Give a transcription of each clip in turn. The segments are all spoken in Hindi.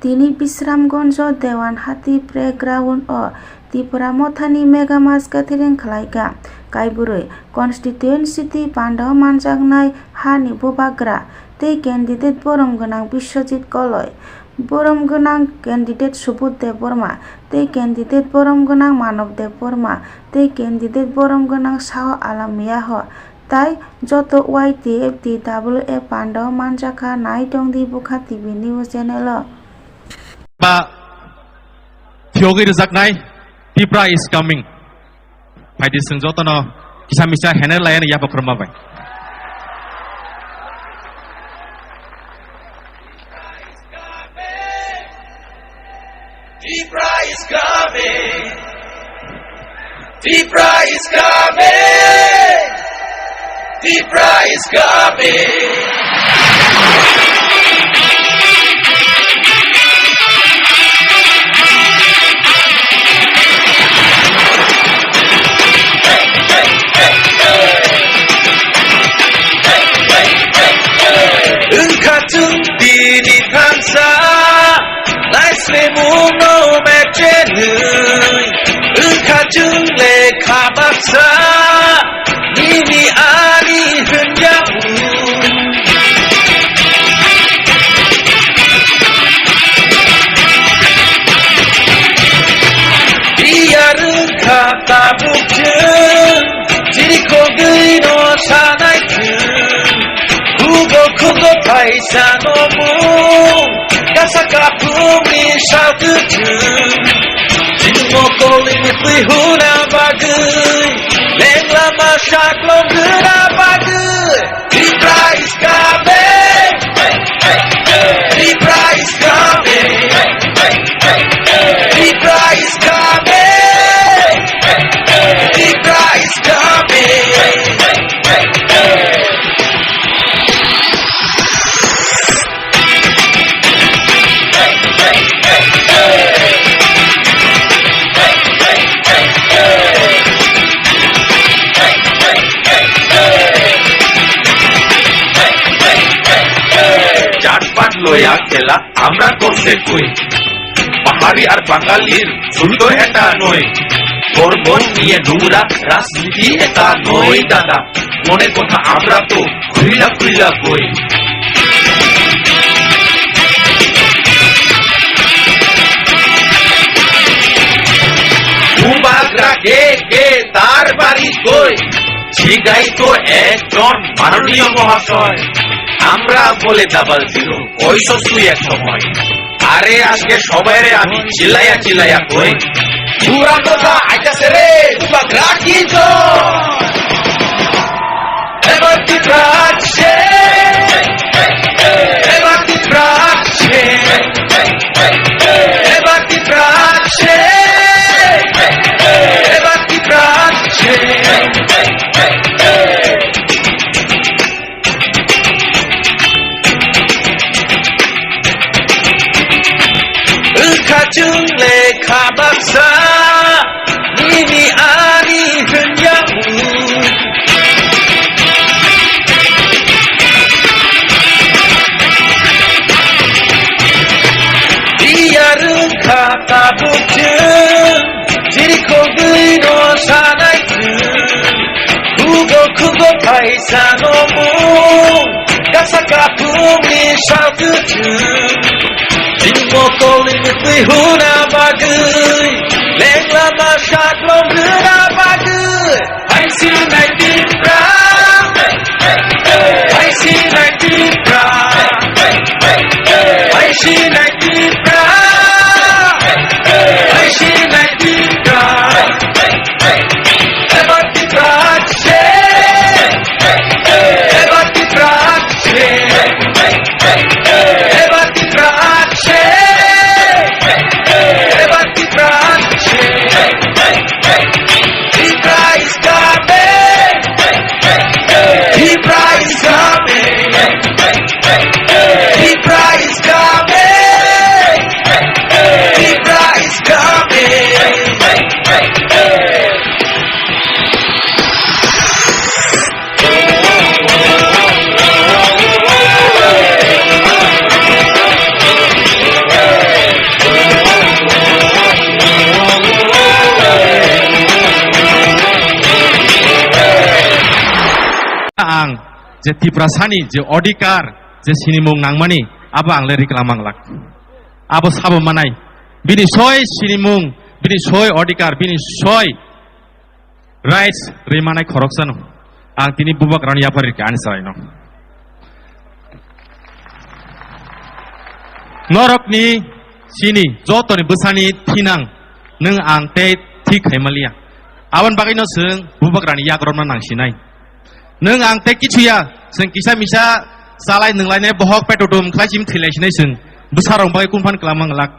তিনি বিশ্রামগঞ্জ देवानहाटी प्लेग्राउंड त्रिपुरा मथानि मेगा मास गाथेरें खालायगा गायबुरै कन्स्टिट्युएन्सिटी बान्धाव मानजांनाय हानि बोबाग्रा तै कैंडिडेट बरम गोनां बिश्वजित गलय बरम गोनां कैंडिडेट सुबुधदेव बर्मा तै कैंडिडेट बरम गोनां मानवदेव बर्मा तै कैंडिडेट बरम गोनां शाह आलम मियाह ताई जत YTFD WF बान्धाव मानजाखा नाय दंदि बुखा TV news channel Thiogi rejaknai Tripura is coming. Paidi sengjotono kisa misa hener layan ya bakrama bai. Tripura is coming. Tripura is coming. Tripura is coming. Dini Pansa, nice Lemuno Mejenu, Unkajung Le Kabaksa, Nini Ari Hunyahu. Biarun kata bukun, Jiri Kogino Sanaikun. Kugo paisa no mu Kasaka pumi shaututu Jinmo koling pihuna bagai Leng lama shaklong guna bagai Tripura is coming Tripura is coming Tripura is coming Tripura is coming লয়া খেলা আমরা করতে কই পাহাড়ি আর বাঙালির শুদ্ধ এটা নয় গর্বন নিয়ে নোংরা রাজনীতি এটা নয় দাদা মনে কথা আমরা তো খুইলা খুইলা কই কুবাগরা কে তার বাড়ি কই শিগাই তো একজন মাননীয় মহাশয় আমরা বলে ডাবল জিরো ওইসব তুই এক সময় আরে আজকে সবাইরে আমি চিল্লাইয়া কই পুরা কথা আইতাছে রে তুই রাখি তো এবার তুই রাখছে এবার তুই রাখছে এবার তুই রাখছে এবার তুই রাখছে Kajung le kabaksa Nini ani hunyahu Biarun kata bukun Jiri kogino sanaikun Kugo paisa no mu Kasaka pumi shaututun Jinmo koling pihuna bagai Leng lama shaklong guna bagai Hai si nai Tripura Hai si nai Tripura Hai si nai Tripura Hai si nai Tripura Ebat Tripura Ebat Tripura Ebat Tripura is coming Tripura is coming Tripura is coming je tiprasani je odikar je sinimung nangmani abo angle riklamang lak abo sabo manai bini soy sinimung bini soy odikar bini soy rights remanai khoroksano ang tini bubak rani yapari kan saraino norokni sini jotoni besani tinang neng ang te thi khaimalia awan bagino seung bubak rani yakron nang sinai neng ang te kichuya seung kisa misa salai neng lainnya bohok petodum klajim thilai sinai seung besarong bagai kumpan kelamang lak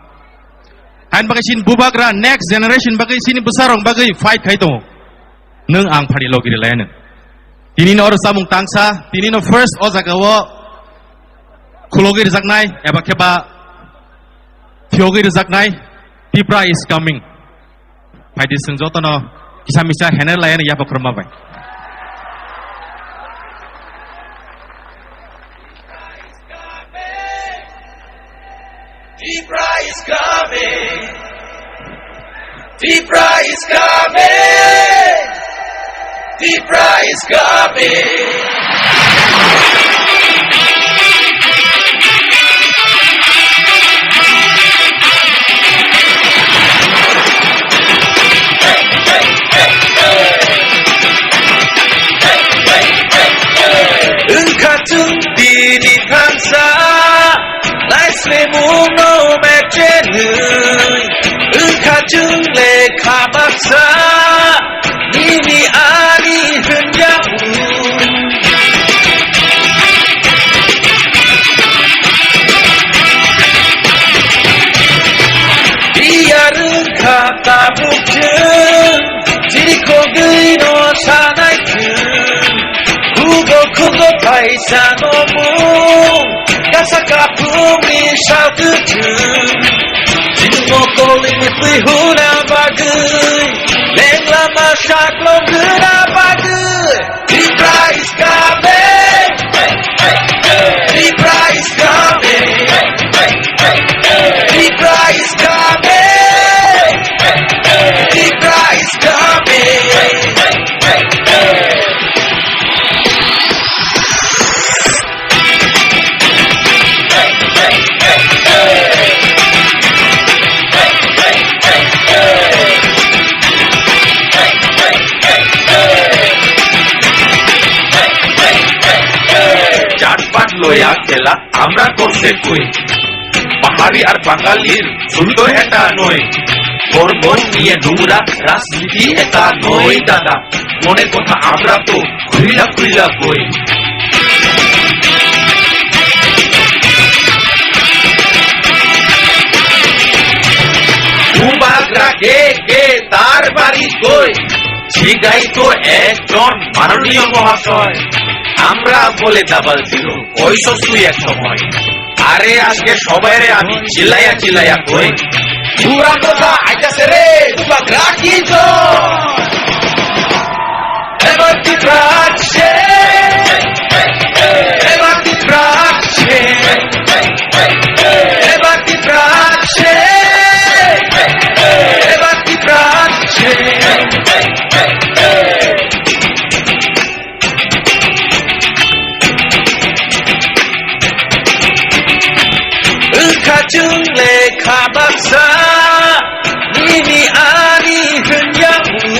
hain bagai sin bubak ra next generation bagai sini besarong bagai fight khaito neng ang phari logiri layan tini no oro samung tangsa tini no first ojagawo khulogir jaknai eba kheba thiogir jaknai tipra is coming phaidi sung jotono kisamisa hener layan ya bakrama bai Tipra is coming. Tipra is coming. Tipra is coming. Engkau dini bangsa, lai semu no mechenui. Engkau le kabaksa, ini ani henyamu. Biar engkau tak bukan, jadi kau gino sanai Kugo paisa nomu Kasaka pumi shaututu Jinmo kolini plihuna bagai Leng lama shaklong guna bagai Tipra is coming Tipra is coming Tipra is coming Tipra is coming লয়া খেলা আমরা করছে কই পাহাড়ি আর বাঙালির শুধু এটা নয় তোর মন নিয়ে নোংরা রাজনীতি এটা নয় দাদা মনে কথা আমরা তো খুইলা খুইলা কই কুবাগরা কে কে তার বাড়ি কই জিগাই তো একজন মাননীয় মহাশয় আমরা বলে দাবাল ছিল ওই সস্তুই এক সময় আরে আজকে সবাই আমি চিল্লাইয়া চিল্লাইয়া কই পুরা কথা আইতাছে রে তুবা গ্রাকি তো এবার কি প্রাচ্ছে এবার কি প্রাচ্ছে এবার কি প্রাচ্ছে এবার কি প্রাচ্ছে Kajungle kabaksa Nini ani henyamu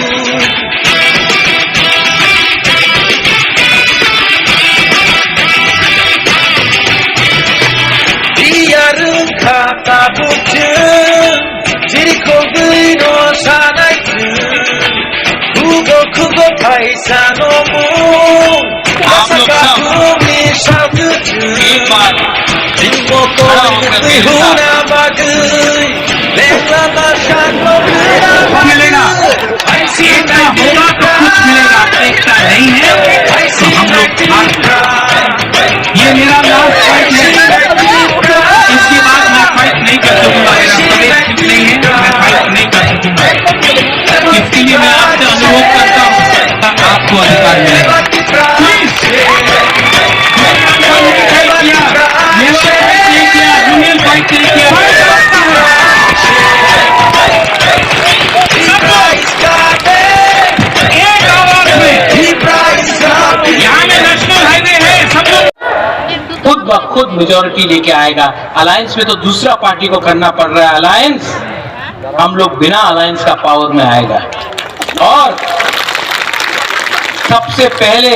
Biar engkau tak bukan Jadi kau gino sanai Kugo paisa nomu Asaka bumi shaututu Jinmo kolini huna bagai Lengla masyadlo guna bagai जितना होगा तो कुछ मिलेगा, अपेक्षा नहीं है तो हम लोग ये मेरा लास्ट फाइट है। इसके बाद मैं फाइट नहीं कर सकूंगा, मेरा तबीयत ठीक नहीं है, मैं फाइट नहीं कर सकूंगा। इसके लिए मैं आपसे अनुरोध करता हूँ आपको अधिकार मिलेगा। यूनियन फाइट नहीं किया यहाँ में नेशनल हाईवे है, खुद मेजॉरिटी लेके आएगा। अलायंस में तो दूसरा पार्टी को करना पड़ रहा है अलायंस, हम लोग बिना अलायंस का पावर में आएगा। और सबसे पहले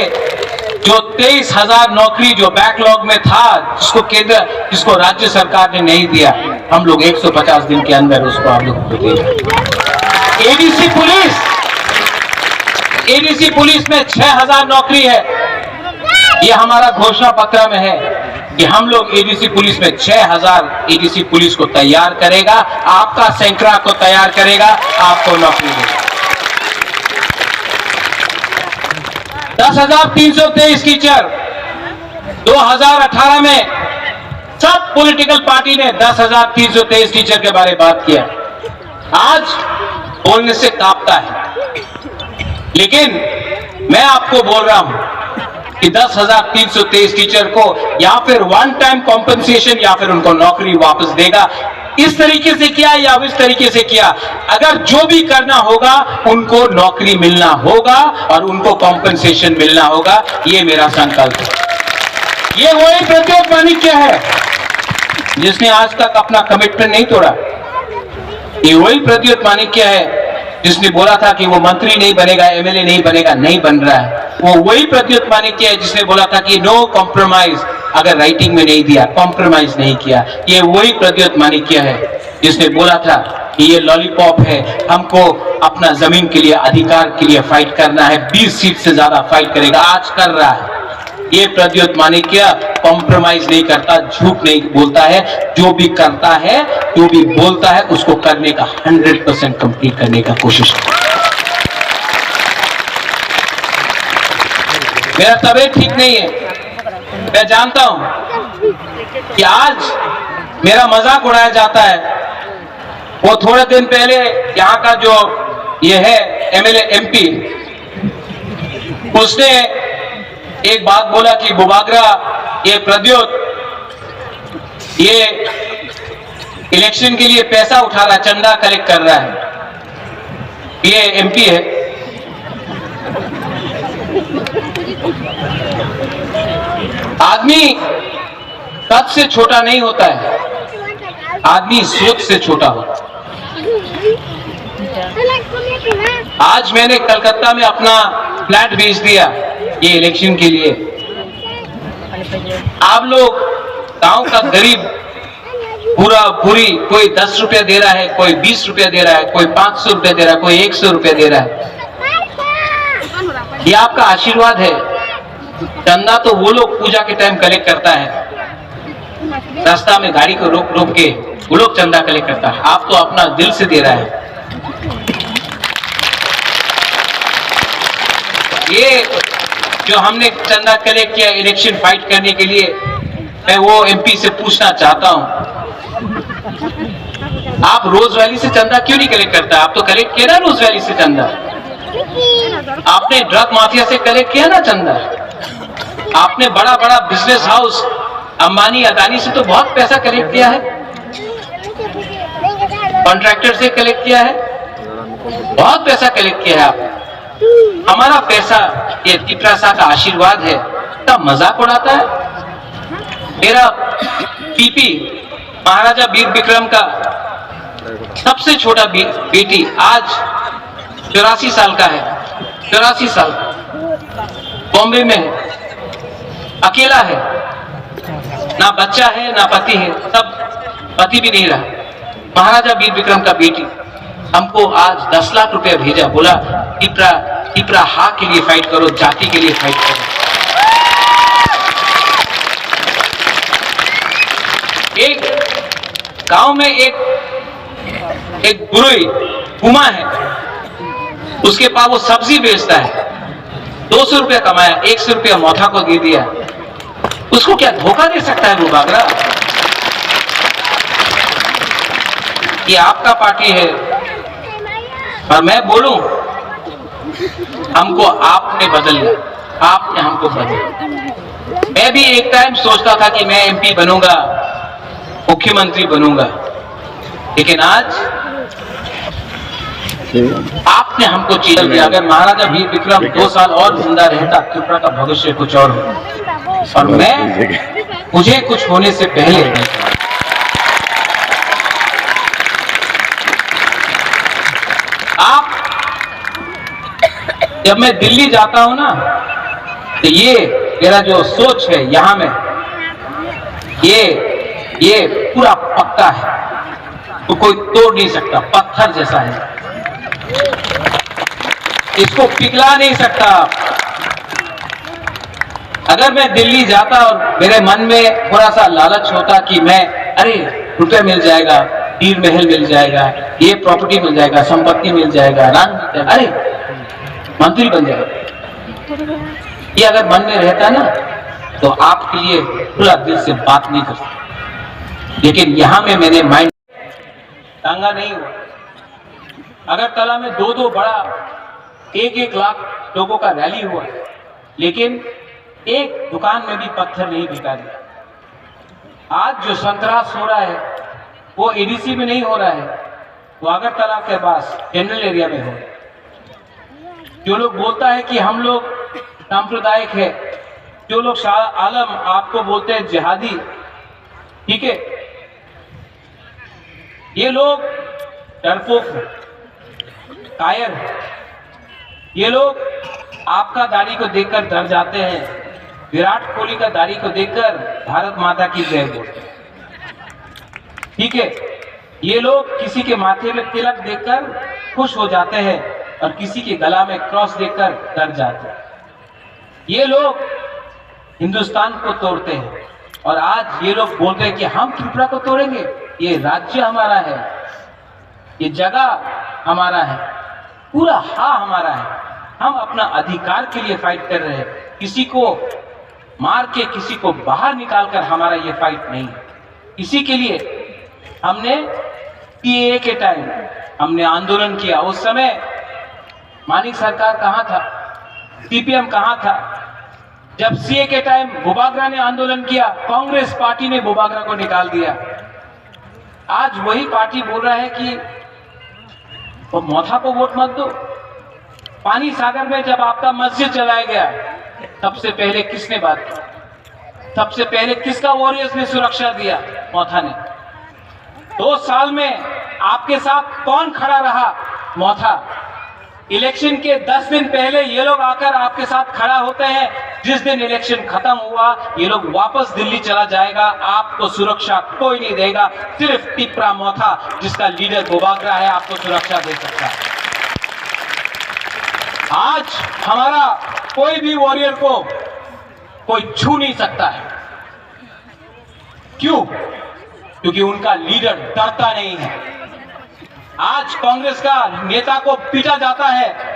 जो 23,000 नौकरी जो बैकलॉग में था, जिसको केंद्र, जिसको राज्य सरकार ने नहीं दिया, हम लोग 150 दिन के अंदर उसको हम लोग देंगे। एडीसी पुलिस में 6,000 नौकरी है। ये हमारा घोषणा पत्र में है कि हम लोग एडीसी पुलिस में 6,000 एडीसी पुलिस को तैयार करेगा, आपका सैकड़ा को तैयार करेगा, आपको नौकरी देगा। 10,323 टीचर 2018 में सब पॉलिटिकल पार्टी ने 10,323 टीचर के बारे में बात किया। आज बोलने से कांपता है, लेकिन मैं आपको बोल रहा हूं कि 10,323 टीचर को या फिर वन टाइम कॉम्पेंसेशन या फिर उनको नौकरी वापस देगा। इस तरीके से किया या इस तरीके से किया, अगर जो भी करना होगा उनको नौकरी मिलना होगा और उनको कॉम्पेंसेशन मिलना होगा। ये मेरा संकल्प है। ये वही प्रद्योत माणिक्य है जिसने आज तक अपना कमिटमेंट नहीं तोड़ा। ये वही प्रद्योत माणिक्य है जिसने बोला था कि वो मंत्री नहीं बनेगा, एमएलए नहीं बनेगा, नहीं बन रहा है। वो वही प्रद्योत माणिक्य है जिसने बोला था कि नो कॉम्प्रोमाइज, अगर राइटिंग में नहीं दिया, कॉम्प्रोमाइज नहीं किया। ये वही प्रद्योत माणिक्य है जिसने बोला था कि ये लॉलीपॉप है, हमको अपना जमीन के लिए, अधिकार के लिए फाइट करना है, 20 सीट से ज्यादा फाइट करेगा, आज कर रहा है। ये प्रद्योत माणिक्य कॉम्प्रोमाइज नहीं करता, झूठ नहीं बोलता है, जो भी करता है, जो भी बोलता है, उसको करने का 100% कंप्लीट करने का कोशिश करता है। मेरा तबीयत ठीक नहीं है, मैं जानता हूं कि आज मेरा मजाक उड़ाया जाता है। वो थोड़े दिन पहले यहाँ का जो ये है एमएलए एमपी, उसने एक बात बोला कि बुबागरा, ये प्रद्योत, ये इलेक्शन के लिए पैसा उठा रहा है, चंदा कलेक्ट कर रहा है। ये एमपी है। आदमी कद से छोटा नहीं होता है, आदमी सोच से छोटा होता है। आज मैंने कलकत्ता में अपना फ्लैट बेच दिया ये इलेक्शन के लिए। आप लोग गांव का गरीब पूरा पूरी, कोई 10 रुपया दे रहा है, कोई 20 रुपया दे रहा है, कोई 500 रुपया दे रहा है, कोई 100 रुपया दे रहा है। ये आपका आशीर्वाद है। चंदा तो वो लोग पूजा के टाइम कलेक्ट करता है, रास्ता में गाड़ी को रोक रोक के वो लोग चंदा कलेक्ट करता है। आप तो अपना दिल से दे रहा है। ये जो हमने चंदा कलेक्ट किया इलेक्शन फाइट करने के लिए, मैं वो एमपी से पूछना चाहता हूं, आप रोज वैली से चंदा क्यों नहीं कलेक्ट करता? आप तो कलेक्ट किया ना रोज वैली से चंदा। आपने ड्रग माफिया से कलेक्ट किया ना चंदा। आपने बड़ा बड़ा बिजनेस हाउस अंबानी अदानी से तो बहुत पैसा कलेक्ट किया है, कॉन्ट्रैक्टर से कलेक्ट किया है, बहुत पैसा कलेक्ट किया है आप। हमारा पैसा ये तिपरासा का आशीर्वाद है, का मजाक उड़ाता है। मेरा पीपी महाराजा वीर विक्रम का सबसे छोटा बेटी आज 84 साल का है, 84 साल, बॉम्बे में है, अकेला है, ना बच्चा है ना पति है, सब पति भी नहीं रहा। महाराजा वीर विक्रम का बेटी हमको आज 10 लाख रुपया भेजा, बोला तिपरा हा के लिए फाइट करो, जाति के लिए फाइट करो। एक गांव में एक बुरुई कुमा है, उसके पास वो सब्जी बेचता है, 200 रुपया कमाया, 100 रुपया मौथा को दे दिया। उसको क्या धोखा दे सकता है बुबागरा? ये आपका पार्टी है और मैं बोलूं, हमको आपने बदल, आपने हमको बदल। मैं भी एक टाइम सोचता था कि मैं एमपी बनूंगा, मुख्यमंत्री बनूंगा, लेकिन आज आपने हमको चीज दिया। अगर महाराजा वीर विक्रम 2 साल और जिंदा रहता, त्रिपुरा का भविष्य कुछ और होता। और मुझे कुछ होने से पहले आप, जब मैं दिल्ली जाता हूं ना, तो ये मेरा जो सोच है यहां में, ये पूरा पक्का है, तो कोई तोड़ नहीं सकता, पत्थर जैसा है, इसको पिघला नहीं सकता। अगर मैं दिल्ली जाता और मेरे मन में थोड़ा सा लालच होता कि मैं, अरे रुपया मिल जाएगा, तीर महल मिल जाएगा, ये प्रॉपर्टी मिल जाएगा, संपत्ति मिल जाएगा, रान मिल जाएगा, अरे मंत्री बन जाएगा, ये अगर मन में रहता ना, तो आपके लिए पूरा दिल से बात नहीं कर सकता। लेकिन यहां में मैंने माइंड टांगा नहीं हुआ। अगरतला में 2-2 बड़ा 1-1 लाख लोगों का रैली हुआ, लेकिन एक दुकान में भी पत्थर नहीं बिका दिया। आज जो संतरास हो रहा है वो एडीसी में नहीं हो रहा है, वो अगरतला के पास जनरल एरिया में हो रहा है। जो लोग बोलता है कि हम लोग सांप्रदायिक है, जो लोग शाह आलम आपको बोलते हैं जिहादी, ठीक है, ये लोग डरपोक हैं, कायर हैं। ये लोग आपका दाढ़ी को देखकर डर जाते हैं, विराट कोहली का दाढ़ी को देखकर भारत माता की जय बोलते हैं, ठीक है। ये लोग किसी के माथे में तिलक देखकर खुश हो जाते हैं और किसी के गला में क्रॉस देखकर डर जाते हैं। ये लोग हिंदुस्तान को तोड़ते हैं और आज ये लोग बोलते हैं कि हम त्रिपुरा को तोड़ेंगे। ये राज्य हमारा है, ये जगह हमारा है, पूरा हमारा है। हम अपना अधिकार के लिए फाइट कर रहे हैं, किसी को मार के किसी को बाहर निकालकर हमारा ये फाइट नहीं है। इसी के लिए हमने सीएए के टाइम हमने आंदोलन किया। उस समय मानिक सरकार कहां था, सीपीएम कहां था? जब सीए के टाइम बुबागरा ने आंदोलन किया, कांग्रेस पार्टी ने बुबागरा को निकाल दिया। आज वही पार्टी बोल रहा है कि वो मोथा को वोट मत दो। पानी सागर में जब आपका मस्जिद चलाया गया, सबसे पहले किसने बात की? सबसे पहले किसका वॉरियर्स ने सुरक्षा दिया? मोथा ने। 2 साल में आपके साथ कौन खड़ा रहा? मोथा। इलेक्शन के 10 दिन पहले ये लोग आकर आपके साथ खड़ा होते हैं। जिस दिन इलेक्शन खत्म हुआ, ये लोग वापस दिल्ली चला जाएगा, आपको सुरक्षा कोई नहीं देगा, सिर्फ टिपरा मोथा जिसका लीडर बुबागरा है आपको सुरक्षा दे सकता है। आज हमारा कोई भी वॉरियर को कोई छू नहीं सकता है। क्यों? क्योंकि उनका लीडर डरता नहीं है। आज कांग्रेस का नेता को पीटा जाता है,